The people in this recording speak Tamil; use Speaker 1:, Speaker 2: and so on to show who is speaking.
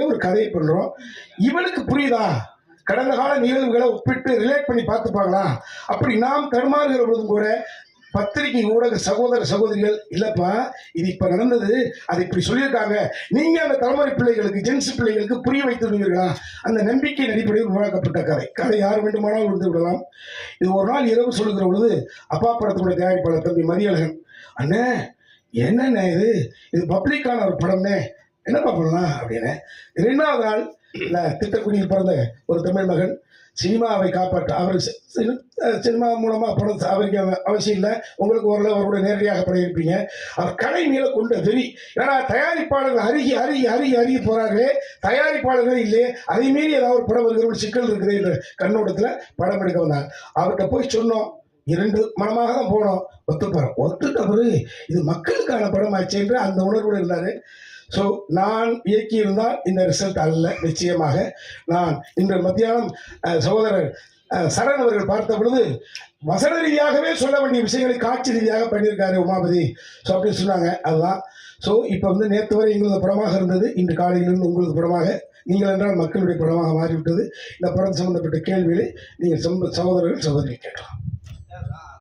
Speaker 1: ஒரு கதையை பண்றோம். இவனுக்கு புரியுதா? கடந்த கால நிகழ்வுகளை ஒப்பிட்டு ரிலேட் பண்ணி பார்த்துப்பாங்களா? அப்படி நாம் தடுமாறுகிற பொழுதும் கூட பத்திரிகை ஊடக சகோதர சகோதரிகள், இல்லப்பா இது இப்ப நடந்தது, அதை இப்படி சொல்லியிருக்காங்க, நீங்க அந்த தலைமுறை பிள்ளைகளுக்கு, ஜென்ஸ் பிள்ளைகளுக்கு புரிய வைத்து விடுவீர்களா? அந்த நம்பிக்கையின் அடிப்படையில் உருவாக்கப்பட்ட கதை யார் வேண்டுமானாலும் விடுத்து விடலாம். இது ஒரு நாள் இரவு சொல்லுகிற பொழுது அப்பா படத்துடைய தயாரிப்பாளர் தம்பி மதியழகன், அண்ணே என்னண்ணே இது, இது பப்ளிக்கான ஒரு படம்னே, என்னப்பா பண்ணலாம் அப்படின்னு. 2வது நாள் திட்டக்குடியில் பிறந்த ஒரு தமிழ் மகன் சினிமாவை காப்பாற்ற, அவர் சினிமா மூலமா படம் அவருக்கு அவசியம் இல்லை, உங்களுக்கு ஓரளவு அவரோட நேரடியாக படையிருப்பீங்க. அவர் கலை மேல கொண்ட வெறி, ஏன்னா தயாரிப்பாளர்கள் அருகி அருகி அருகி அருகி போறார்களே, தயாரிப்பாளர்கள் இல்லையே, அதை மீறி ஏதாவது ஒரு படம் வருகிற ஒரு சிக்கல் இருக்குது என்ற கண்ணோட்டத்துல படம் எடுக்க வந்தார். அவர்கிட்ட போய் சொன்னோம், 2 மனமாக தான் போனோம். ஒத்துட்டவரு இது மக்களுக்கான படம் ஆச்சு என்று அந்த உணர்வோடு இருந்தாரு. ஸோ நான் இயக்கியிருந்தால் இந்த ரிசல்ட் அல்ல. நிச்சயமாக நான் இன்று மத்தியானம் சகோதரர் சரண் அவர்கள் பார்த்த பொழுது வசன ரீதியாகவே சொல்ல வேண்டிய விஷயங்களை காட்சி ரீதியாக பண்ணியிருக்காரு உமாபதி. ஸோ அப்படின்னு சொன்னாங்க. அதுதான். ஸோ இப்போ நேற்று வரை எங்களது படமாக இருந்தது, இன்று காலையிலிருந்து உங்களது படமாக, நீங்கள் என்றால் மக்களுடைய படமாக மாறிவிட்டது. இந்த படம் சம்பந்தப்பட்ட கேள்விகளை நீங்கள் சகோதரர்கள் சகோதரி கேட்கலாம்.